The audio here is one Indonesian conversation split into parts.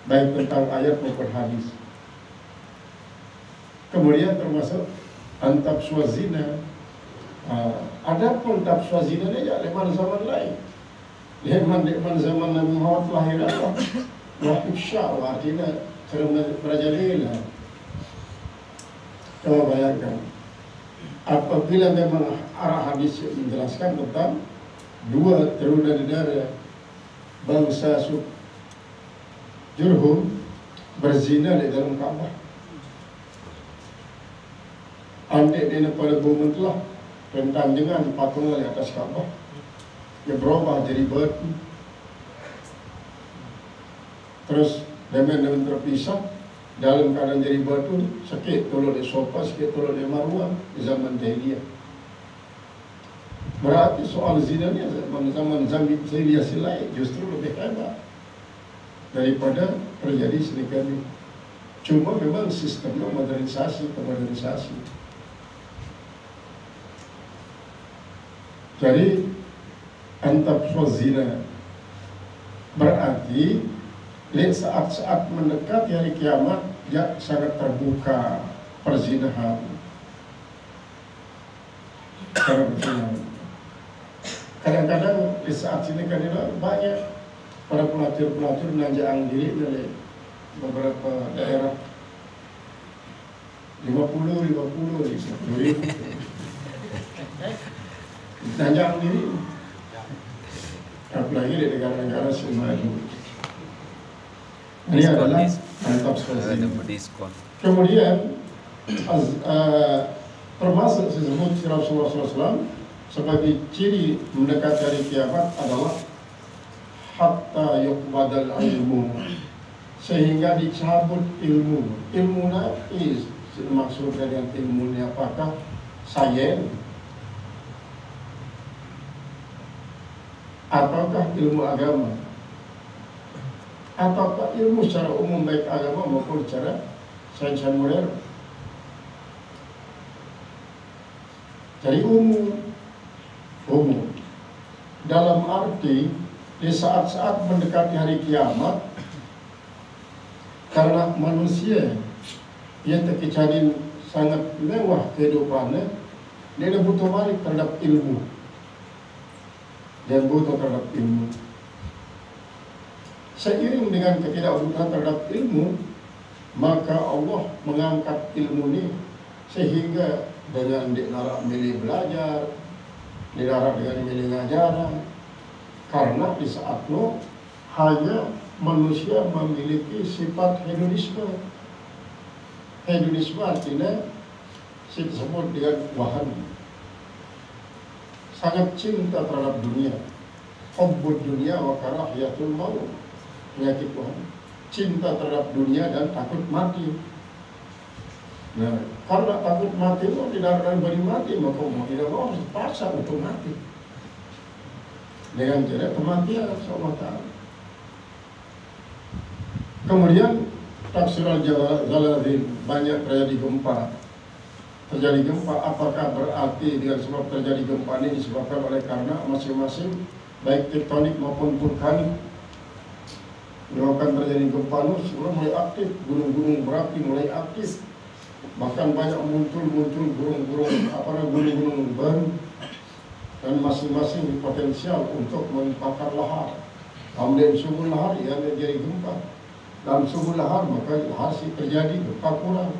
baik tentang ayat maupun hadis. Kemudian termasuk antapsua zina. Ada pun tapsua zina ni ya leman zaman lain. Leman zaman Nabi Muhammad lahir Allah. Wa ifsya wa artinya merajalela. Coba bayangkan, apabila memang arah hadis menjelaskan tentang dua teruna darah bangsa Jurhum berzina di dalam Ka'bah. Andai dia pada bumi telah tentang dengan patungan di atas Ka'bah, dia berubah jadi batu. Terus dengan terpisah dalam keadaan jadi batu, sakit tolong di sofa, sakit tolong di marwah di zaman jahiliyah. Berarti soal zina ni zaman jahiliyah silai justru lebih hebat daripada terjadi sedemikian ini. Cuma memang sistemnya modernisasi. Jadi antapsua zina berarti saat-saat mendekati hari kiamat ya sangat terbuka perzinahan. Kadang-kadang di saat ini kan banyak para pelacur nanjang diri dari beberapa daerah 50 ribu nanjang diri, apalagi di negara-negara semaju. Ini adalah antapsua zina. Kemudian termasuk disebut Rasulullah SAW sebagai ciri mendekati hari kiamat adalah hatta yuqbadal ilmu, sehingga dicabut ilmu. Ilmu nafis, maksudnya dengan ilmu ini apakah? Sains ataukah ilmu agama, ataukah ilmu secara umum baik agama maupun secara sains modern. Jadi umum dalam arti di saat-saat mendekati hari kiamat, karena manusia yang terkecuali sangat mewah kehidupannya, dia butuh balik terhadap ilmu dan butuh terhadap ilmu. Seiring dengan ketidakbutuhan terhadap ilmu, maka Allah mengangkat ilmu ini sehingga dengan dilarang milih belajar, dilarang dengan milih ngajaran, karena di saat itu hanya manusia memiliki sifat hedonisme. Hedonisme artinya disebut dengan wahani, sangat cinta terhadap dunia. Hubbud dunia wa karahiyatul maut, penyakit wahani, cinta terhadap dunia dan takut mati. Nah, karena takut mati itu tidak akan beri mati, maka mau tidak mau harus dipaksa untuk mati dengan cara kematian Allah. Kemudian tafsir al-Jalalain, banyak terjadi gempa. Terjadi gempa, apakah berarti dengan sebab terjadi gempa ini disebabkan oleh karena masing-masing baik tektonik maupun vulkanik menyebabkan terjadi gempa itu semua mulai aktif, gunung-gunung berapi mulai aktif. Bahkan banyak muncul gunung-gunung baru, dan masing-masing potensial untuk membakar lahar. Kemudian sumber lahar yang menjadi gempa. Dalam sumber lahar maka lahar terjadi gempa kurang.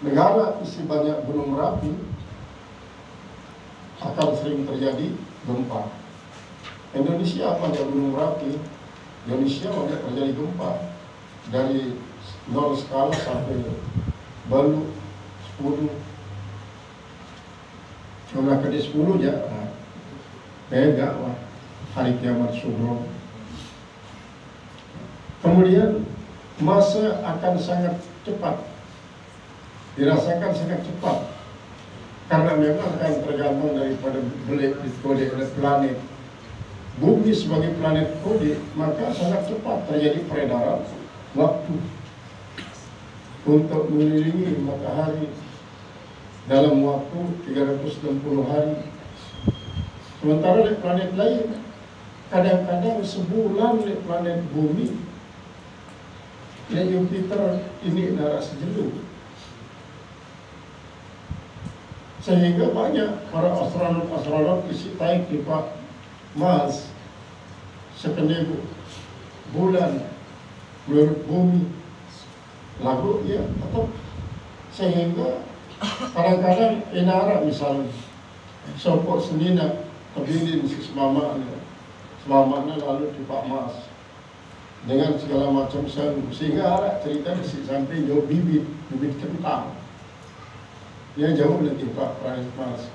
Negara isi banyak gunung berapi akan sering terjadi gempa. Indonesia banyak gunung berapi, Indonesia banyak terjadi gempa dari 0 skala sampai baru 10. Cuma ke 10 ya, beda wah hari kiamat subuh. Kemudian masa akan sangat cepat, dirasakan sangat cepat, karena memang akan tergantung daripada kode planet. Bumi sebagai planet kode, maka sangat cepat terjadi peredaran waktu untuk mengelilingi matahari dalam waktu 360 hari. Sementara di planet lain kadang-kadang sebulan di planet bumi Ya Jupiter ini narak sejeluk. Sehingga banyak para astronot isi taik di Pak Mars, sekenai bulan, menurut bumi, lagu ya tetap. Sehingga kadang-kadang inara misalnya, sopok senina, kabilin si semamanya lalu di Pak Mars, dengan segala macam seru, sehingga ada cerita di sampai jauh bibit kentang. Ya jauh lebih Pak planet Mars.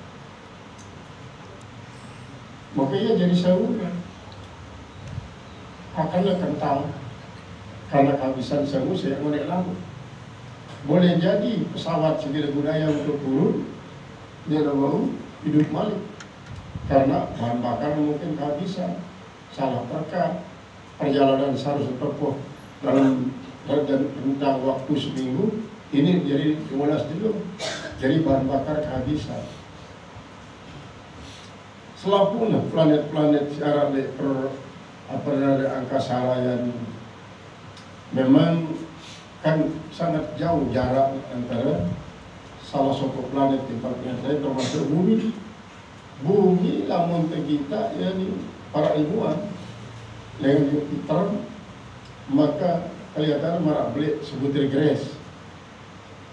Makanya jadi seru kan. Akannya kentang karena kehabisan seru saya ngonek lalu. Boleh jadi pesawat segala budaya untuk turun, dia mau hidup balik karena bahan bakar mungkin kehabisan, salah terka, perjalanan seharusnya tempuh dalam rentang waktu seminggu, ini jadi 12 dulu. Jadi bahan bakar kehabisan. Selapuna planet-planet secara dari angkasa yang memang kan sangat jauh jarak antara salah satu planet tempat yang lain termasuk bumi. Bumi lamun kita yakni para ilmuwan yang Jupiter, maka kelihatan marak belik sebutir gres.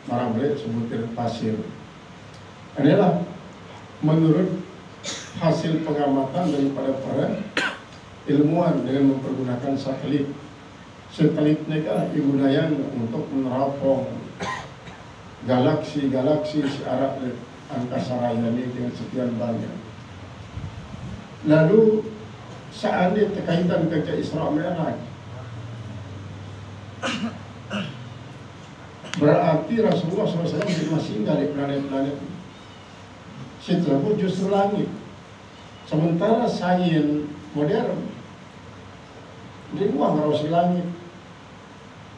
Marablet sebutir pasir. Inilah menurut hasil pengamatan daripada para ilmuwan dengan mempergunakan satelit. Satelitnya kan digunakan untuk meneropong galaksi-galaksi searah angkasa raya ini dengan sekian banyak. Lalu seandainya terkaitan kerja Isra Mi'raj, berarti Rasulullah SAW masih tinggal di planet-planet setelah itu justru langit. Sementara sains modern di luar harus langit,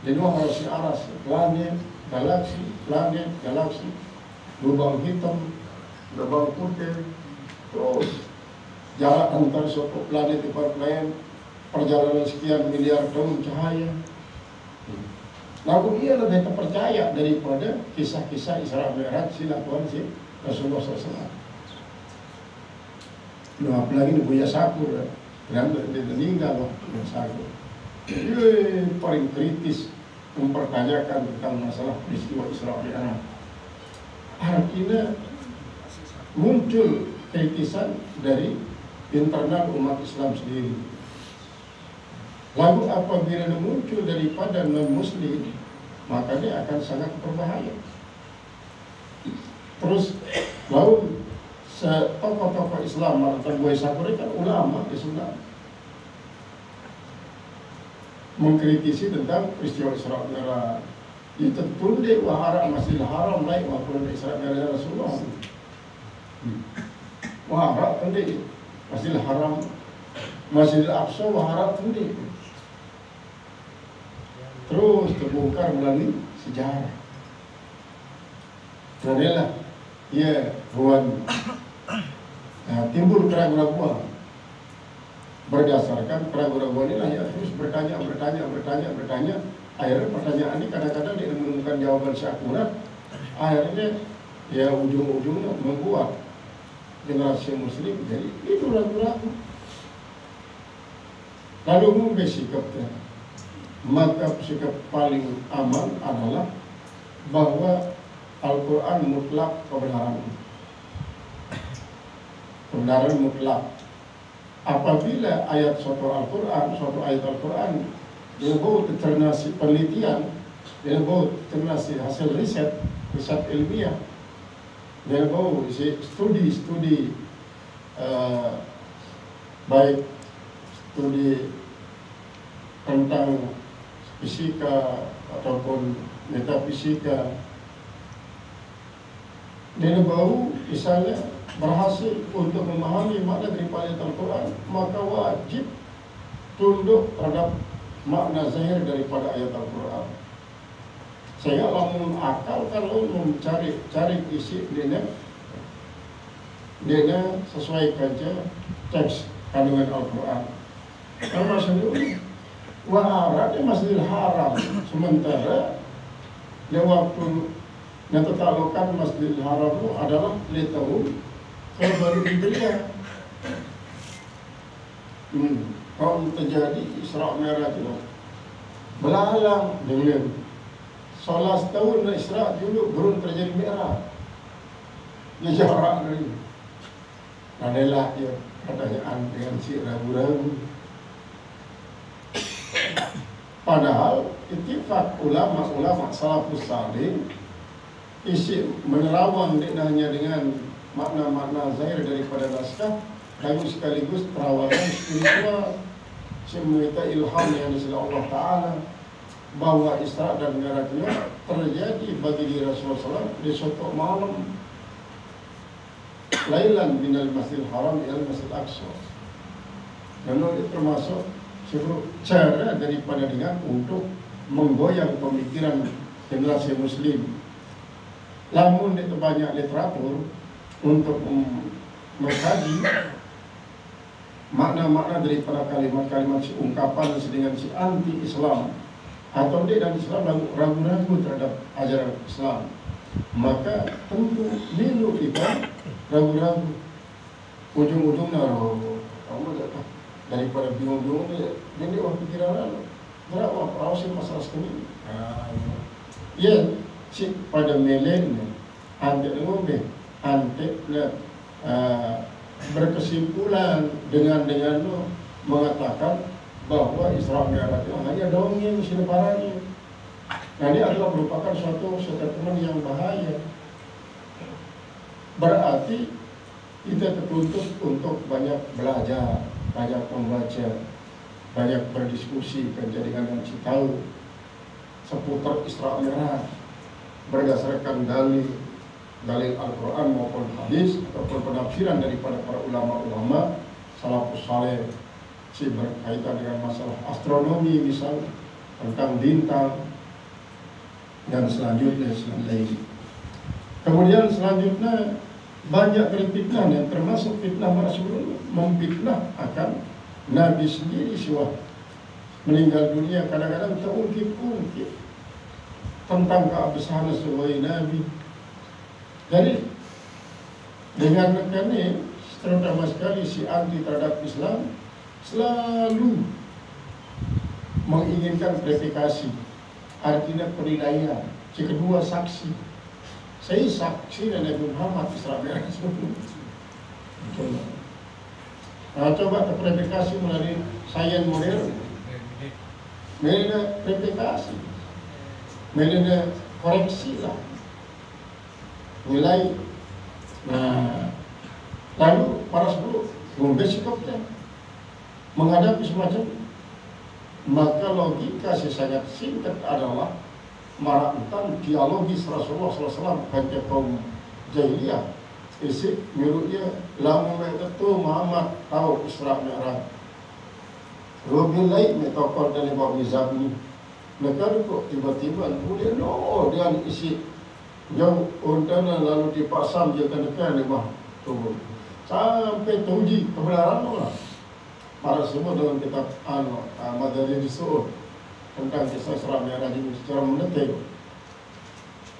di luar harus aras planet, galaksi, lubang hitam, lubang putih, terus jarak antar suatu planet ke planet perjalanan sekian miliar tahun cahaya. Lalu ia lebih terpercaya daripada kisah-kisah Isra Mi'raj dilakukan si Rasulullah SAW. Nah, apalagi di Buya Sakur, dan dia meninggal loh Buya Sakur. Dia paling kritis mempertanyakan tentang masalah peristiwa Isra Mi'raj. Artinya muncul kritisan dari internal umat Islam sendiri. Lalu apabila muncul daripada non-muslim, maka dia akan sangat berbahaya. Terus lalu tokoh-tokoh Islam atau Buya Sakur kan ulama Islam mengkritisi tentang peristiwa Isra Mi'raj. Itu tunde wahara Masjidil Haram naik maupun Isra Mi'raj Rasulullah. Wahara tunde Masjidil Haram, Masjidil Aqsa wahara tunde. Terus terbongkar melalui sejarah. Adalah ya ruan timbul keraguan berdasarkan keraguan inilah ya terus bertanya. Akhirnya pertanyaan ini kadang-kadang dia menemukan jawaban seakurat. Akhirnya ya ujung-ujungnya membuat generasi Muslim jadi itu ragu-ragu. Lalu mungkin sikapnya. Maka sikap paling aman adalah bahwa Al-Quran mutlak kebenaran. Kebenaran mutlak. Apabila ayat suatu ayat Al-Quran dibawa ternasi penelitian, dibawa ternasi hasil riset ilmiah, dibawa studi baik studi tentang fisika ataupun metafisika, dia bau misalnya berhasil untuk memahami makna daripada Al-Quran, maka wajib tunduk terhadap makna zahir daripada ayat Al-Quran. Sehingga lamun akal kalau mencari isi dia sesuai saja teks kandungan Al-Quran. Karena sendiri Arad di Masjidil Haram. Sementara di waktu yang tertaklukkan Masjidil Haram itu adalah di tahun baru Hijriah. Kalau terjadi Isra Mi'raj itu belalang dengan 11 tahun Isra dulu belum terjadi Mi'raj. Dia jarak dari adalah ya pertanyaan dengan si ragu-ragu. Padahal ittifaq ulama-ulama salafus salih isi menerawang hanya dengan makna-makna zahir daripada naskah dan sekaligus perawakan spiritual semua ilham yang disebut Allah Ta'ala bahwa Isra dan Mi'rajnya terjadi bagi diri Rasulullah SAW di suatu malam lailan minal Masjidil Haram ila Masjidil Aqsa. Dan itu termasuk seluruh cara daripada dengan untuk menggoyang pemikiran generasi muslim. Namun itu banyak literatur untuk mengkaji makna-makna daripada kalimat-kalimat si ungkapan dengan si anti-Islam atau dia dan Islam ragu-ragu terhadap ajaran Islam, maka tentu nilu kita ragu-ragu ujung-ujungnya kamu daripada bingung-bingung jadi pikiran lalu berapa proses masalah sekali ya si pada melen ante ngombe ante berkesimpulan dengan lo mengatakan bahwa Isra Mi'raj itu hanya dongeng sineparanya. Nah, ini adalah merupakan suatu statement yang bahaya. Berarti kita tertuntut untuk banyak belajar, banyak membaca, banyak berdiskusi, menjadikan si tahu seputar Isra Mi'raj berdasarkan dalil Al-Quran maupun hadis ataupun penafsiran daripada para ulama-ulama salafus saleh si berkaitan dengan masalah astronomi misalnya tentang bintang dan selanjutnya. Kemudian selanjutnya banyak fitnah yang termasuk fitnah para sebelumnya memfitnah akan Nabi sendiri siwah meninggal dunia kadang-kadang terungkit-ungkit tentang keabsahan sebagai Nabi. Jadi dengan ini terutama sekali si anti terhadap Islam selalu menginginkan verifikasi, artinya penilaian. Si kedua saksi, saya saksi dan Nabi Muhammad Isra Mi'raj. Coba verifikasi melalui sains modern, melalui verifikasi, melalui koreksi lah. Nilai. Nah, lalu para sebelum sikapnya menghadapi semacam, maka logika sangat singkat adalah merakukan dialogis Rasulullah SAW kepada kaum jahiliyah. Isi menurutnya lamu itu Muhammad tahu Isra Mi'raj. Robilai metokor dari Babi Zabni. Mereka kok tiba-tiba boleh dengan isi jauh untana lalu dipasang jaga-jaga di bawah tubuh sampai teruji kebenaran lah. Para semua dalam kitab Madarij Su'ud tentang kisah Isra Mi'raj ini secara mendetail.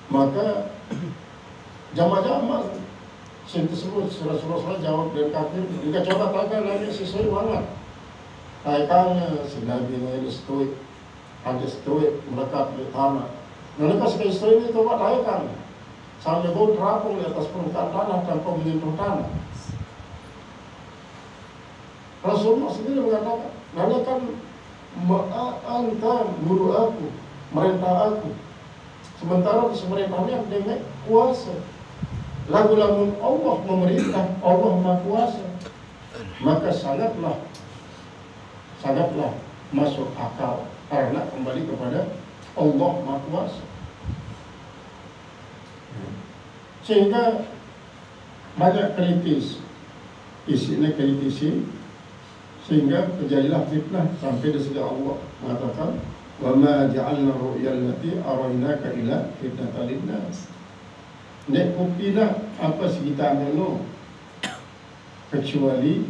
Maka jamaah-jamaah yang tersebut Rasulullah jawab dan kafir jika coba tanya lagi sesuai banget. Kaitannya si Nabi ini stoik, ada stoik melekat di tanah. Mereka sekali stoik ini coba tanyakan sampai bau terapung di atas permukaan tanah tanpa menyentuh tanah. Rasulullah sendiri mengatakan, nanyakan anta guru aku, merintah aku. Sementara semerintahnya dengan kuasa. Lagu-lagu Allah memerintah, Allah Maha Kuasa. Maka sangatlah masuk akal karena kembali kepada Allah Maha Kuasa. Sehingga banyak kritis, isinya kritisi, sehingga terjadilah fitnah sampai di segi Allah mengatakan, wa ma ja'alna ru'yal lati arainaka illa fitnatan linnas. Nek kupina apa sih kita ambil kecuali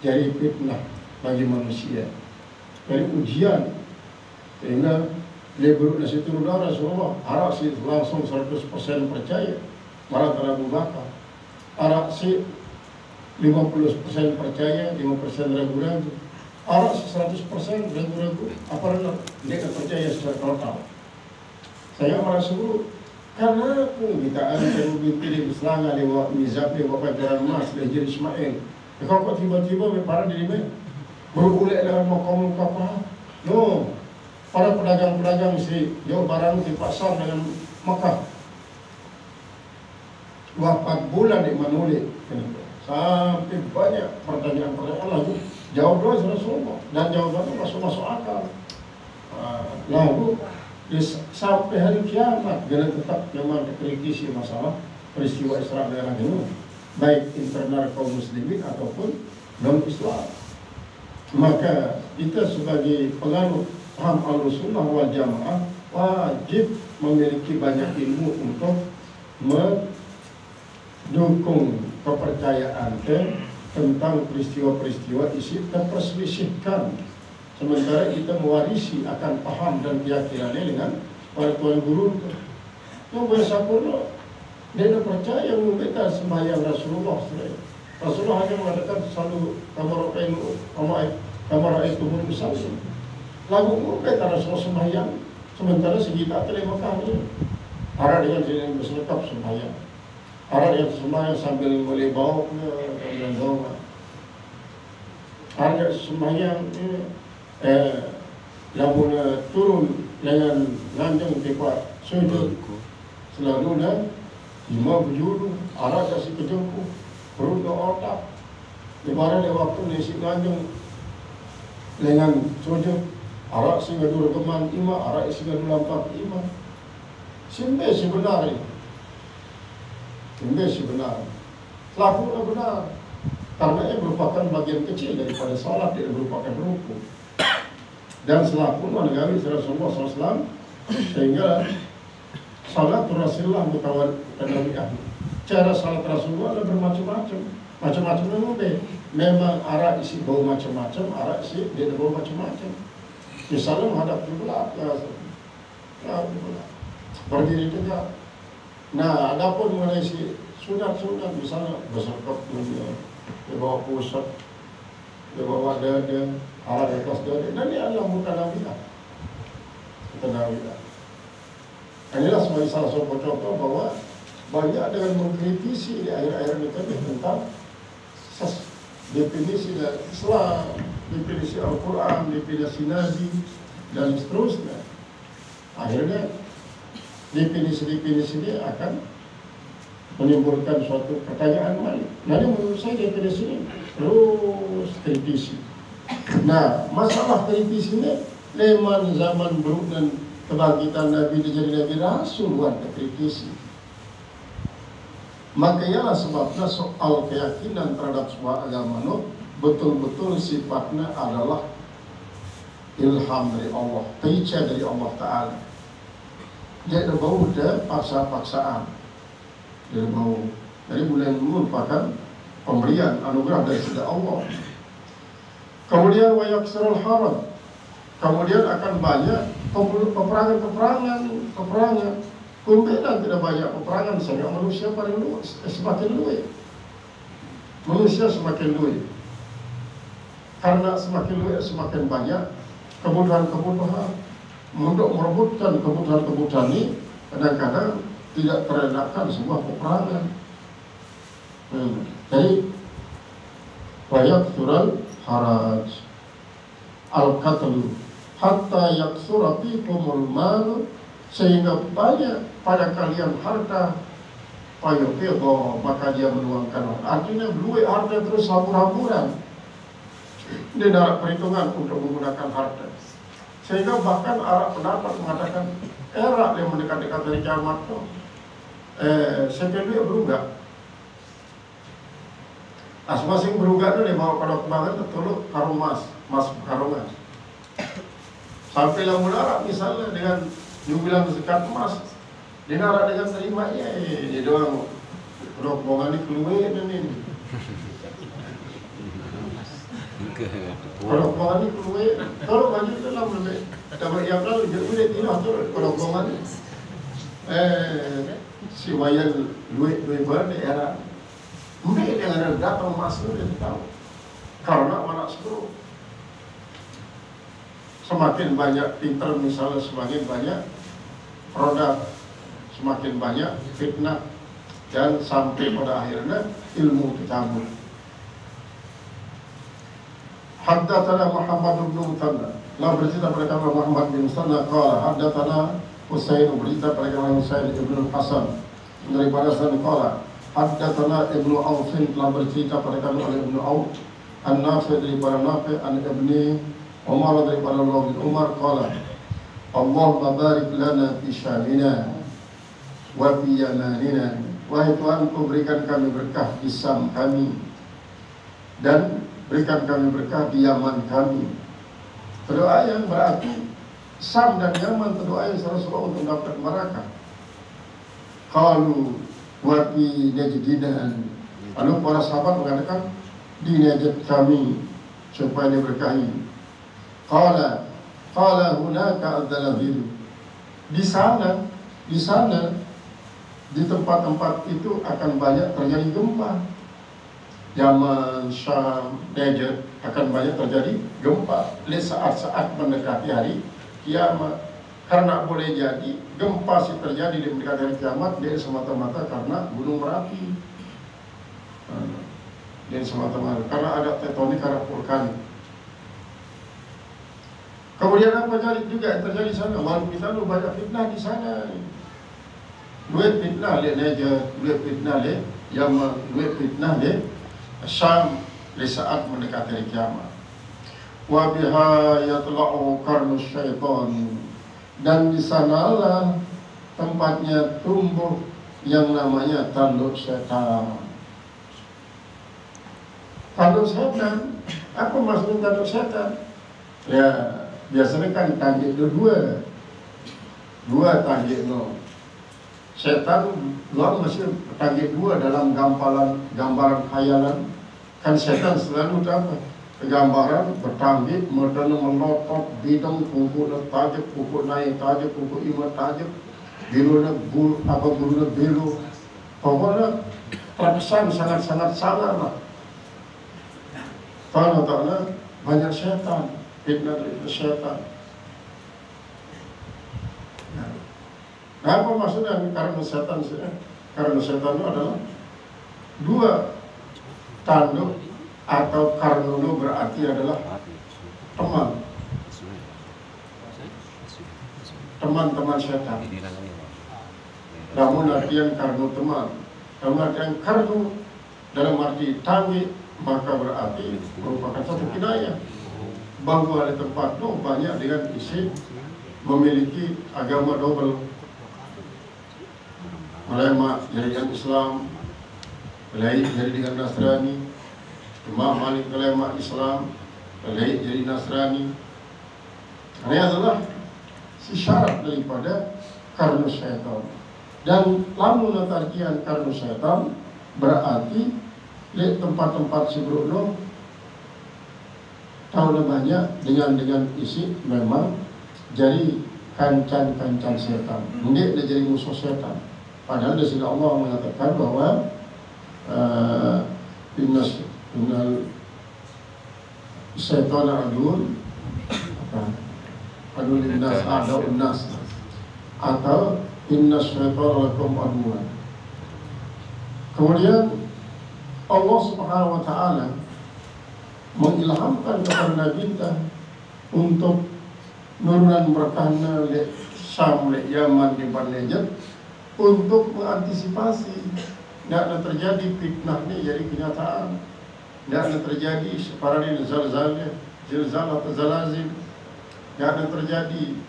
jadi fitnah bagi manusia. dari ujian, sehingga dia beruk nasi turun darah Rasulullah, harap si langsung 100% percaya, malah telah Abu Bakar. Harap si 50% percaya, 5% ragu-ragu. Harap si 100% ragu-ragu, apalagi dia tak percaya secara total. Saya merasa buruk, karena aku kita ada binti di Selangor, di Mizab, di Pajaran Mas, di Haji Ismail. Kalau kok tiba-tiba para diri berulek dengan makom kapal, no, para pedagang-pedagang si jual barang di pasar dengan Makkah. 4 bulan di Manuli, sampai banyak pertanyaan-pertanyaan lagi. Jawab doa Rasulullah dan jawabannya masuk akal. Lalu sampai hari kiamat jangan tetap memang dikritisi masalah peristiwa Isra Mi'raj ini, baik internal kaum muslimin ataupun non-Islam. Maka kita sebagai penganut paham Ahlussunnah wal Jamaah wajib memiliki banyak ilmu untuk mendukung kepercayaan tentang peristiwa-peristiwa isi terperselisihkan. Sementara kita mewarisi akan paham dan keyakinannya dengan para tuan guru. Yang bersapurno, dia tidak percaya membeta sembahyang Rasulullah. Rasulullah hanya mengatakan selalu kamar itu berkesan. Lagu membeta Rasulullah sembahyang, sementara segitu atlet Mekah ini. Ada dengan jenis berselekap sembahyang. Ada yang sembahyang sambil boleh bawa dan bawa. Ada sembahyang lamun turun dengan lanjang tepat sujud selalu dan lima berjuru arah kasih kejengku perut ke otak lebaran waktu nasi lanjang dengan sujud arah singa dulu keman ima arah singa dulu lampak ima simbe sebenarnya lakukan benar karena ia merupakan bagian kecil daripada salat, dia merupakan rukun. Dan selaku menegari Rasulullah SAW, sehingga salat Rasulullah mutawaliyah. Cara salat Rasulullah ada bermacam-macam. Macam-macam memang arah isi bau macam-macam, arah isi dia bau macam-macam. Misalnya menghadap kiblat, berdiri tegak. Nah, adapun mengenai si sunat-sunat, misalnya berserkap dunia, dia bawa pusat, dia bawa dada, arah atas dada, dan ini adalah mutanawilah. Inilah sebagai salah satu contoh bahwa banyak dengan mengkritisi di akhir-akhir ini tentang definisi dan Islam, definisi Al-Quran, definisi Nabi, dan seterusnya. Akhirnya definisi-definisi ini akan menimbulkan suatu pertanyaan balik. Nah, ini menurut saya definisi ini terus kritisi. Nah, masalah kritisi ini leman zaman buruk dan kebangkitan Nabi jadi Nabi Rasul buat kritisi. Maka ialah sebabnya soal keyakinan terhadap sebuah agama betul-betul sifatnya adalah ilham dari Allah, teacher dari Allah Ta'ala. Dia ada bau dan paksa-paksaan. Dia bau. Jadi mulai merupakan pemberian anugerah dari sisi Allah. Kemudian wa yaksirul haram. Kemudian akan banyak peperangan. Kemudian tidak banyak peperangan sehingga manusia paling luas, semakin luas. Manusia semakin luas. Karena semakin luas semakin banyak kebutuhan-kebutuhan. Untuk merebutkan kebutuhan-kebutuhan ini kadang-kadang tidak terelakkan sebuah peperangan. Jadi yaksirul haraj al-qatlu hatta yaksura fikumul mal, sehingga banyak pada kalian harta fayuqidha, maka dia menuangkan. Artinya luwe harta terus hambur-hamburan. Dia dalam perhitungan untuk menggunakan harta. Sehingga bahkan Arab pendapat mengatakan era yang mendekat-dekat dari kiamat itu sepenuhnya berugak. Masing-masing berugak itu dia bawa pada kembangan tertolok karung mas karungan. Sampailah mula misalnya dengan jubilan sekat emas, dinara dengan terimanya, dia doang rombongan ini keluar dan ini. Kalau kau ni keluar, kalau baju dalam lebih, dapat yang lalu jadi boleh tidak tu. Kalau kau ni, si wayan duit ber era, mungkin yang ada datang masuk dia tahu. Karena mana seluruh semakin banyak pintar misalnya semakin banyak produk, semakin banyak fitnah dan sampai pada akhirnya ilmu dicabut. Haddatsana Muhammad bin Musanna, la bercerita pada kami Muhammad bin Musanna qala haddatsana Husain bercerita pada kami Husain ibn Hasan daripada Hasan qala haddatsana Ibnu Auf la bercerita pada kami oleh Ibnu Auf An-Nafi daripada Nafi an Ibni Umar daripada Ibnu Umar qala Allahumma barik lana fi syamina wa fi yamanina. Wahai Tuhanku, berikan kami berkah di Syam kami dan berikan kami berkah di Yaman kami. Doa yang berarti Syam dan Yaman doa yang Rasulullah untuk dapat neraka. Qalu wa fi najdina. Lalu para sahabat mengatakan di Najd kami supaya diberkahi. Qala hunaka ad-dalawil. Di sana di tempat-tempat itu akan banyak terjadi gempa. Yaman, Syam, Najd akan banyak terjadi gempa. Saat-saat mendekati hari kiamat. Karena boleh jadi gempa sih terjadi di mendekati hari kiamat dia semata-mata karena gunung berapi. Dan semata-mata karena ada tektonik, karena vulkanik. Kemudian apa juga terjadi di sana? Malu kita lu banyak fitnah di sana. Duit fitnah le Najd, duit fitnah le Yaman, duit fitnah le Syam di saat mendekati hari kiamat. Wa biha yatla'u qarnu syaitan. Dan di sanalah tempatnya tumbuh yang namanya tanduk setan. Tanduk setan, apa maksudnya tanduk setan? Ya, biasanya kan tanduk dua tanduk no. Setan luar masih tanduk dua dalam gambaran khayalan. Kan setan selalu apa? Gambaran bertanduk, medana melotot, bidang kuku tajam, kuku naik tajam, kuku imat tajam, birunya bulunya biru. Pokoknya terkesan sangat-sangat sangar lah. Karena banyak setan, fitnah dari setan. Nah, apa maksudnya karena setan? Karena setan itu adalah dua tanduk atau karnono berarti adalah teman-teman setan. Namun artian karno teman, namun artian karno dalam arti tanggi, maka berarti merupakan satu kinayah bahwa ada tempat itu banyak dengan isi memiliki agama double. Ulama jaringan Islam, lain jadi dengan Nasrani, Imam Malik ulama Islam, lain jadi Nasrani. Ini adalah syarat daripada karnu syaitan. Dan lamun artian karnu syaitan berarti di tempat-tempat sebelumnya tahu banyak dengan isi memang jadi kancan setan. Dia jadi musuh setan. Padahal di sini Allah mengatakan bahwa innal syaitan adun linnas adaun nas atau innas syaitan lakum aduan. Kemudian Allah Subhanahu wa taala mengilhamkan kepada Nabi kita untuk nurunan berkahnya le Syam, le Yaman, di Najd untuk mengantisipasi tidak terjadi fitnah ini jadi kenyataan, tidak terjadi separani zalzal atau zalazil, tidak terjadi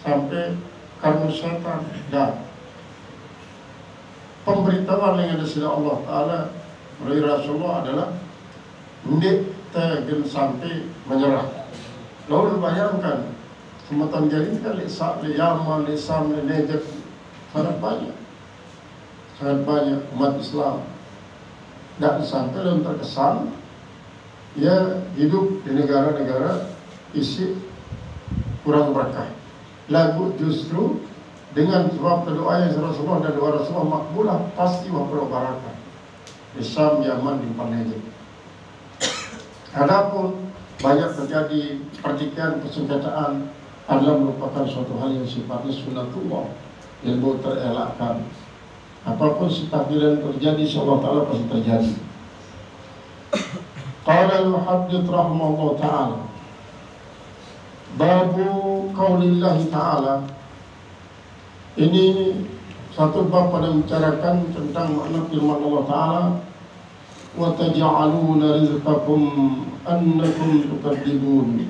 sampai karena syaitan. Dan pemberitahuan yang ada dari Allah Taala melalui Rasulullah adalah tidak tergen sampai menyerah. Lalu bayangkan sematan jadi kan le Yaman, le Syam, le Najd sangat banyak umat Islam dan sampai dalam terkesan ia hidup di negara-negara isi kurang berkah. Lalu justru dengan sebab doa yang Rasulullah dan doa Rasulullah makbulah, pasti memperoleh barakah. Di Syam, Yaman, di Palestina. Adapun banyak terjadi pertikaian, persengketaan adalah merupakan suatu hal yang sifatnya sunnatullah yang boleh terelakkan. Apapun takdir yang terjadi, insyaallah taala pasti terjadi. Qala al-muhaddits rahimahullah taala, babu qaulillahi taala. Ini satu bab pada membicarakan tentang makna firman Allah taala, wa taj'aluna rizqakum annakum tukadzibun.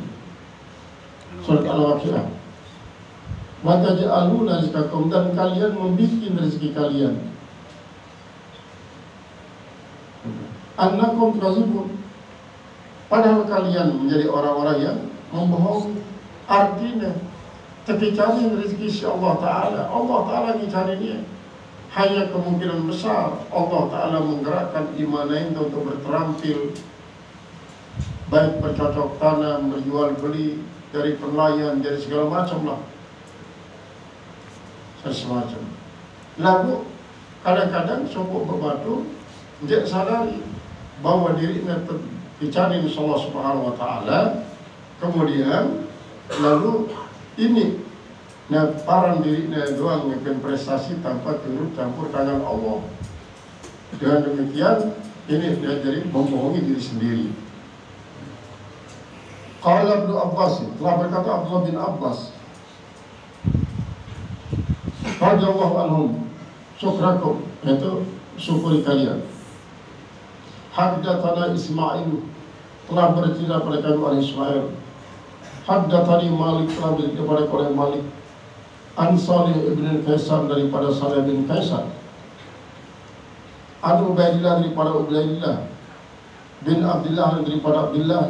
Surat Al-Waqiah. Wa taj'aluna rizqakum, dan kalian membikin rezeki kalian. Annakum tukadzibun, padahal kalian menjadi orang-orang yang membohongi. Artinya ketika cari rezeki si Allah Ta'ala yang cari dia. Hanya kemungkinan besar Allah Ta'ala menggerakkan iman itu untuk berterampil, baik bercocok tanam, berjual beli, dari penelayan, dari segala macam lah, semacam. Lalu kadang-kadang sokok berbatu, dia sadari bahwa dirinya dicari oleh Allah Subhanahu Wa Ta'ala, kemudian lalu ini parang dirinya doang melakukan prestasi tanpa turut campur tangan Allah. Dengan demikian ini dia jadi membohongi diri sendiri. Qala Ibnu Abbas, telah berkata Abdullah bin Abbas radhiyallahu anhum, syukrakum, yaitu syukuri kalian. Haddatsana Ismail, telah bercerita pada kami oleh Ismail. Haddatsani Malik, telah bercerita pada oleh Malik. An Salih ibn Kaisar, daripada Salih bin Kaisar. An Ubaidillah, daripada Ubaidillah. Bin Abdullah, daripada Abdullah.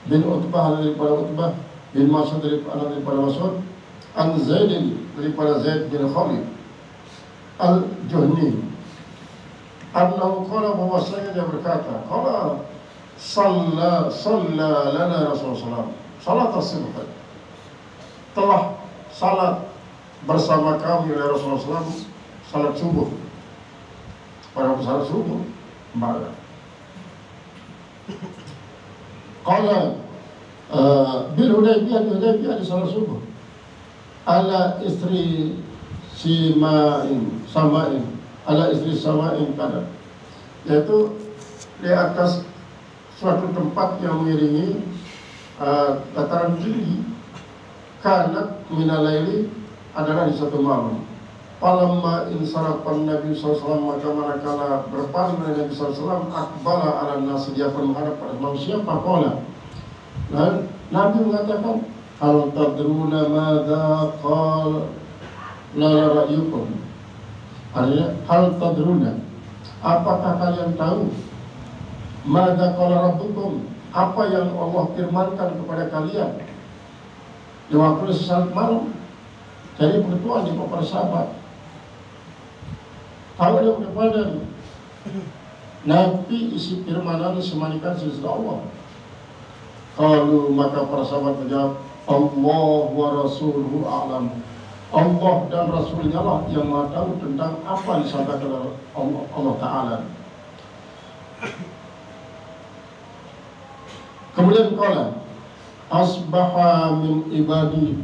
Bin Utbah, daripada Utbah. Bin Mas'ud, daripada Mas'ud. An Zaidin, daripada Zaid bin Khalid Al-Juhni. Annahu qala, bahwasanya dia berkata, qala salla lana Rasulullah salat as-subh, telah salat bersama kami oleh Rasulullah SAW salat subuh. Pada salat subuh malam. Qala bil Hudaybiyah di salat subuh ala istri samain ala istri samain kada, yaitu di atas suatu tempat yang mengiringi dataran tinggi. Kanat minalaili, adalah di satu malam. Falamma insarapan Nabi SAW, maka manakala berpaling dari Nabi SAW, akbala ala nasi, dia akan menghadap pada manusia. Faqala, dan Nabi mengatakan, hal tadruna madza qala ra'yukum. Artinya, hal tadruna, apakah kalian tahu madza qala rabbukum, apa yang Allah firmankan kepada kalian di waktu salat malam. Jadi berdoa di para sahabat. Kalau dia kepada Nabi isi firman semanikan sisi Allah. Kalau maka para sahabat menjawab, Allah wa rasuluhu a'lam. Allah dan Rasulnya lah yang maha tahu tentang apa disampaikan oleh Allah Ta'ala. Kemudian qala asbaha min ibadi,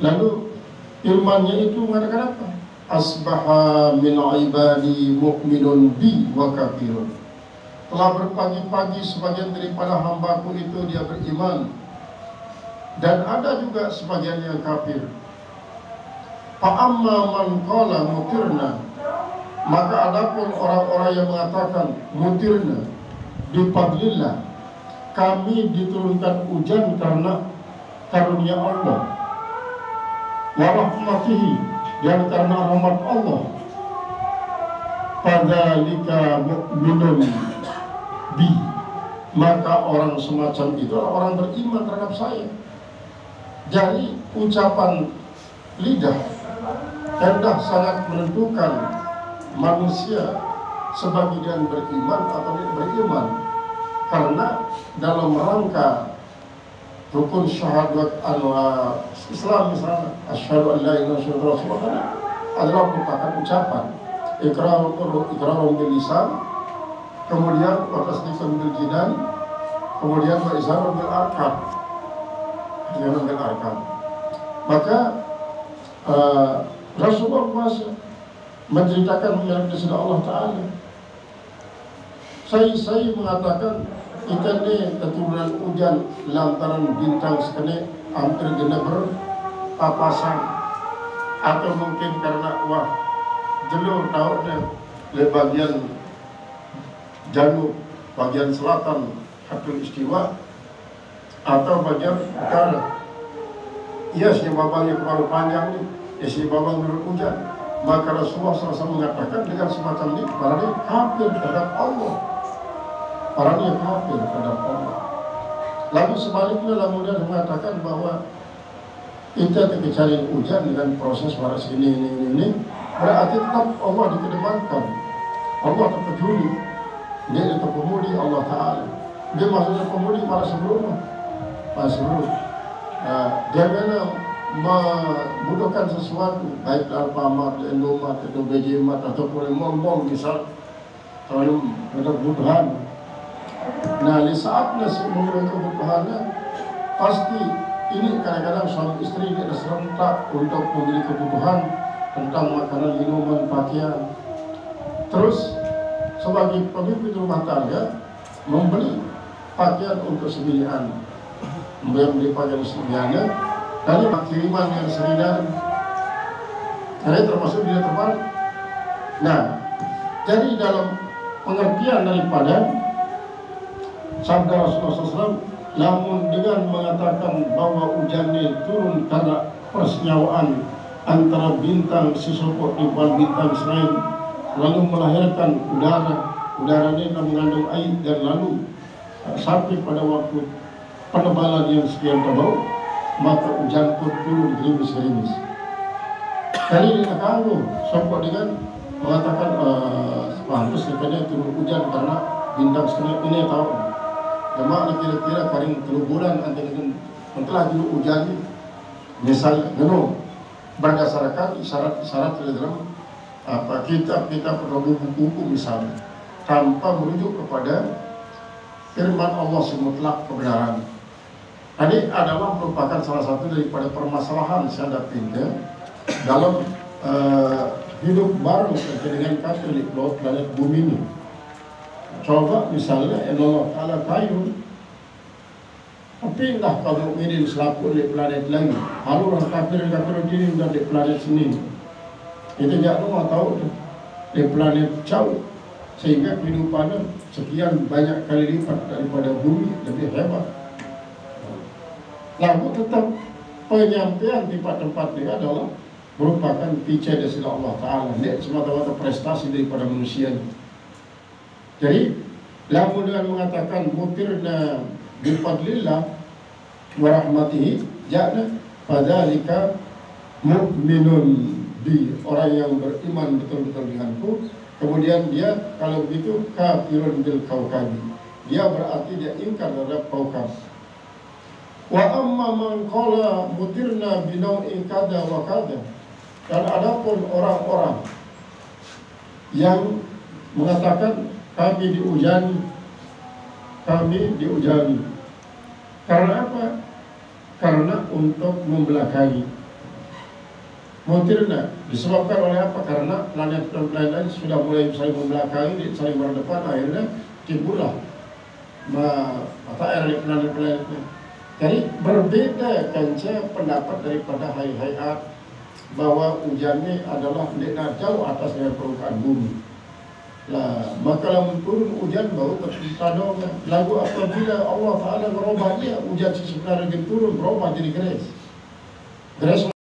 lalu firmannya itu mengatakan apa? Asbaha min ibadi mu'minun bi wa kafirun, telah berpagi-pagi sebagian daripada hambaku itu dia beriman, dan ada juga sebagian yang kafir. Fa'amma man qala mutirna, maka adapun orang-orang yang mengatakan mutirna bifadlillah, kami diturunkan hujan karena karunia Allah, wa rahmatihi, dan karena rahmat Allah, fadzalika mu'minun bi, maka orang semacam itu orang beriman terhadap saya. Jadi ucapan lidah hendak sangat menentukan manusia sebagian beriman atau tidak beriman. karena dalam rangka rukun syahadat Islam misalnya asyhadu an la ilaha illallah adalah merupakan ucapan iqrar bil lisan, kemudian wa tasdiqun bil jinan, kemudian wa izharun bil arkan. Maka Rasulullah menceritakan mengenai Allah Ta'ala. Saya mengatakan kita ni keturunan hujan lantaran bintang sekene hampir kena berpapasan, atau mungkin karena jelur tahu di bagian janub, bagian selatan Khatul Istiwa atau bagian utara. Iya, si babangnya terlalu panjang nih, si babang menurut hujan. Maka Rasulullah SAW mengatakan dengan semacam ini, barangnya kafir terhadap Allah. Orangnya kafir terhadap Allah. Lalu sebaliknya kemudian mengatakan bahwa kita dicari hujan dengan proses waras ini, berarti tetap Allah dikedepankan. Allah terpeduli. Dia itu pemudi Allah Ta'ala. Dia maksudnya pemudi para sebelumnya. Jangan membutuhkan sesuatu, baik Alfamart, Indomaret, atau BJMart, ataupun mall misal, kalau ada kebutuhan. Nah, di saat nasi memenuhi kebutuhannya, pasti ini kadang-kadang suami istri dia serentak untuk membeli kebutuhan tentang makanan, minuman, pakaian. Terus sebagai pemimpin rumah tangga membeli pakaian untuk sembilan, membeli pakaian sembilannya, dan kiriman yang sembilan, karena termasuk dia terbalik. Nah, jadi dalam pengertian daripada sabda Rasulullah SAW, namun dengan mengatakan bahwa hujan ini turun karena persenyawaan antara bintang sesopok di bawah bintang selain, lalu melahirkan udara ini mengandung air, dan lalu sampai pada waktu penebalan yang sekian tebal, maka hujan pun turun gerimis-gerimis. Kali ini kagum sopok dengan mengatakan pantas sebenarnya turun hujan karena bintang setengah ini tahu. Cuma kira-kira paling keluburan antara telah dulu hujan misalnya berdasarkan isyarat-isyarat dalam kitab-kitab buku-buku misalnya, tanpa merujuk kepada firman Allah semutlak kebenaran. Ini adalah merupakan salah satu daripada permasalahan saya dapatkan dalam hidup baru dengan Katolik planet bumi ini. Coba misalnya Allah Ta'ala kayu, tapi entah kalau mukminin selaku di planet lain, lalu orang kafir ini sudah di planet sini, itu jangan tahu di planet jauh, sehingga kehidupannya sekian banyak kali lipat daripada bumi, lebih hebat. Lalu tetap penyampaian di tempat dia adalah merupakan pijat dari Allah Ta'ala, tidak semata-mata prestasi daripada manusia. Jadi, lamun dengan mengatakan mutirna bifadlillah wa rahmatihi, ja'na fadzalika mu'minun bi, orang yang beriman betul-betul denganku. Kemudian dia kalau begitu kafirun bil kaukabi, dia berarti dia ingkar terhadap kaukab. Wa amma man qala mutirna bi nau'in kada wa kada, dan adapun orang-orang yang mengatakan kami diujani. Karena apa? Karena untuk membelakangi. Mutirna disebabkan oleh apa? Karena planet-planet lain sudah mulai saling membelakangi, saling berdepan, akhirnya timbullah mata air di planet-planet. Jadi berbeda kanca pendapat daripada hayat bahwa hujan ini adalah jauh atas dari permukaan bumi. Lah, maka lamun turun hujan baru tertanam. Lalu apabila Allah Ta'ala merubah dia, hujan sebenarnya turun berubah jadi gres.